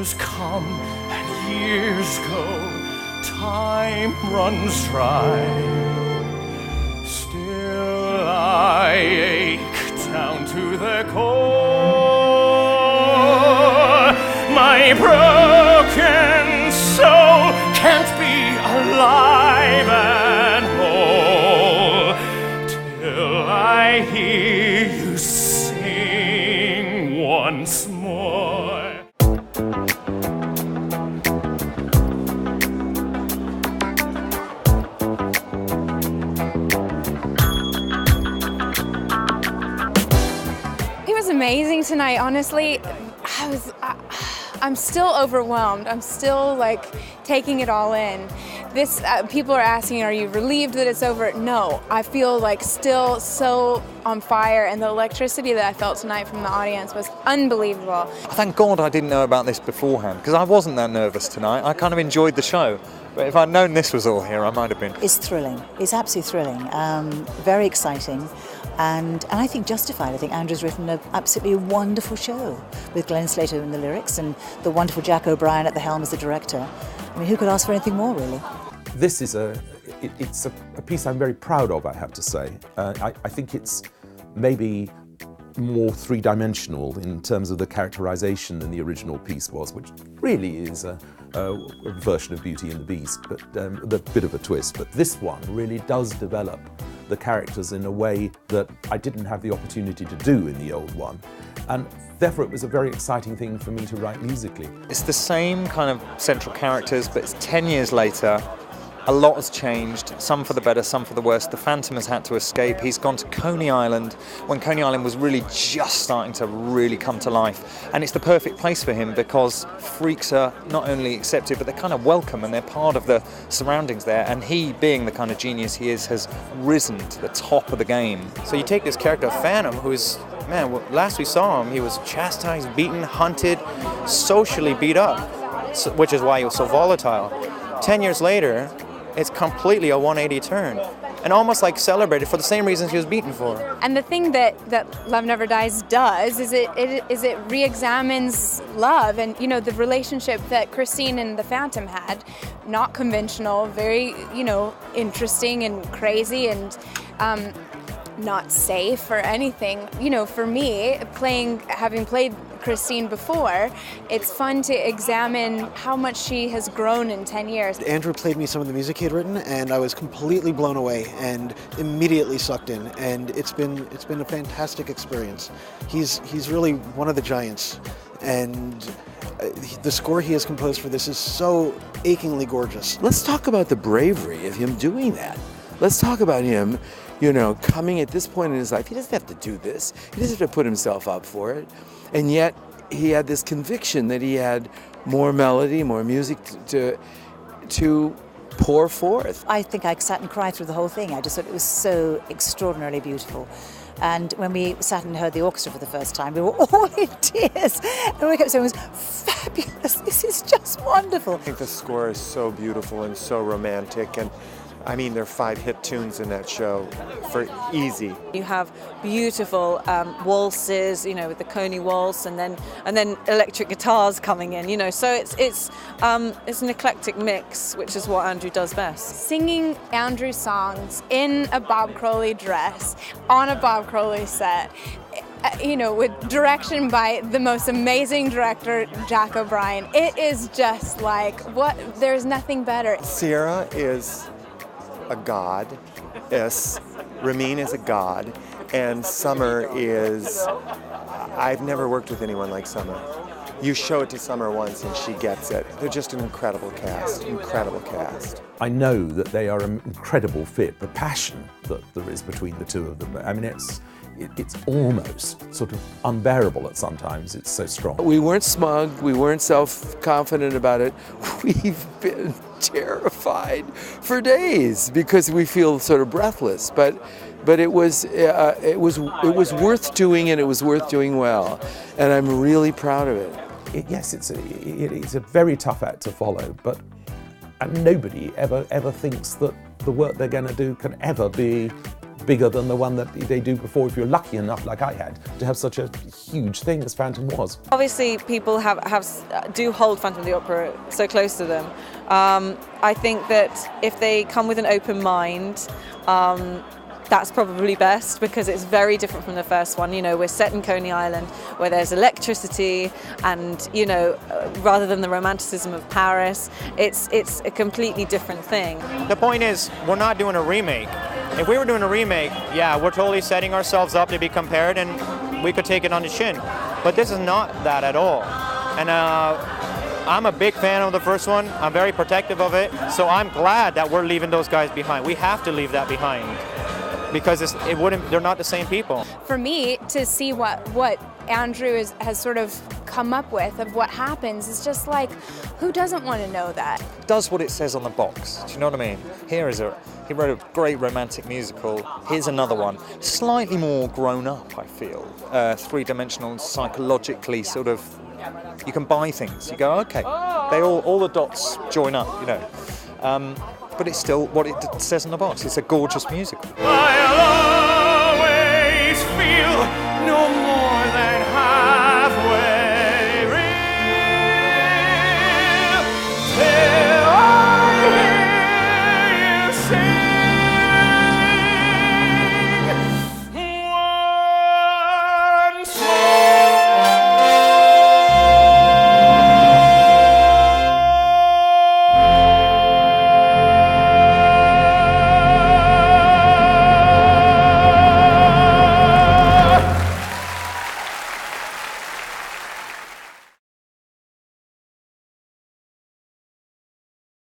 Years come and years go, time runs dry. Still I ache down to the core. My broken soul can't be alive and whole till I hear you sing once more. It was amazing tonight, honestly. I'm still overwhelmed. I'm still like taking it all in. People are asking, are you relieved that it's over? No, I feel like still so on fire, and the electricity that I felt tonight from the audience was unbelievable. Thank God I didn't know about this beforehand, because I wasn't that nervous tonight. I kind of enjoyed the show. But if I'd known this was all here, I might have been. It's thrilling. It's absolutely thrilling. Very exciting. And I think justified. I think Andrew's written an absolutely wonderful show with Glenn Slater in the lyrics and the wonderful Jack O'Brien at the helm as the director. I mean, who could ask for anything more, really? This is a piece I'm very proud of, I have to say. I think it's maybe more three-dimensional in terms of the characterization than the original piece was, which really is a version of Beauty and the Beast, but a bit of a twist. But this one really does develop the characters in a way that I didn't have the opportunity to do in the old one. And therefore it was a very exciting thing for me to write musically. It's the same kind of central characters, but it's 10 years later. A lot has changed, some for the better, some for the worse. The Phantom has had to escape. He's gone to Coney Island when Coney Island was really just starting to really come to life. And it's the perfect place for him because freaks are not only accepted, but they're kind of welcome and they're part of the surroundings there. And he, being the kind of genius he is, has risen to the top of the game. So you take this character, Phantom, who's, man, last we saw him, he was chastised, beaten, hunted, socially beat up, which is why he was so volatile. 10 years later, it's completely a 180 turn, and almost like celebrated for the same reasons he was beaten for. And the thing that Love Never Dies does is it re-examines love and, you know, the relationship that Christine and the Phantom had. Not conventional, very, you know, interesting and crazy and not safe or anything. You know, for me, having played Christine before, it's fun to examine how much she has grown in 10 years. Andrew played me some of the music he had written, and I was completely blown away and immediately sucked in. And it's been a fantastic experience. He's really one of the giants, and the score he has composed for this is so achingly gorgeous. Let's talk about the bravery of him doing that. Let's talk about him, you know, coming at this point in his life. He doesn't have to do this. He doesn't have to put himself up for it. And yet he had this conviction that he had more melody, more music to pour forth. I think I sat and cried through the whole thing. I just thought it was so extraordinarily beautiful. And when we sat and heard the orchestra for the first time, we were all in tears. And we kept saying, it was fabulous. This is just wonderful. I think the score is so beautiful and so romantic, and I mean, there are 5 hit tunes in that show for easy. You have beautiful waltzes, you know, with the Coney waltz, and then electric guitars coming in, you know. So it's an eclectic mix, which is what Andrew does best. Singing Andrew songs in a Bob Crowley dress on a Bob Crowley set, you know, with direction by the most amazing director, Jack O'Brien. It is just like, there's nothing better. Sierra is a goddess, Ramin is a god, and Summer is, I've never worked with anyone like Summer. You show it to Summer once and she gets it. They're just an incredible cast, incredible cast. I know that they are an incredible fit. The passion that there is between the two of them, I mean, it's almost sort of unbearable at sometimes. It's so strong. We weren't smug, we weren't self-confident about it. We've been terrified for days because we feel sort of breathless. But it was worth doing, and it was worth doing well. And I'm really proud of it. Yes, it's a very tough act to follow, but nobody ever thinks that the work they're going to do can ever be bigger than the one that they do before, if you're lucky enough, like I had, to have such a huge thing as Phantom was. Obviously, people do hold Phantom of the Opera so close to them. I think that if they come with an open mind, that's probably best, because it's very different from the first one. You know, we're set in Coney Island where there's electricity and, you know, rather than the romanticism of Paris, it's a completely different thing. The point is, we're not doing a remake. If we were doing a remake, yeah, we're totally setting ourselves up to be compared and we could take it on the chin. But this is not that at all. And I'm a big fan of the first one. I'm very protective of it. So I'm glad that we're leaving those guys behind. We have to leave that behind, because they're not the same people. For me, to see what Andrew has sort of come up with of what happens is just like, who doesn't want to know that? Does what it says on the box. Do you know what I mean? He wrote a great romantic musical. Here's another one, slightly more grown up, I feel. Three-dimensional, psychologically sort of, you can buy things. You go, okay, all the dots join up, you know. But it's still what it says on the box. It's a gorgeous musical.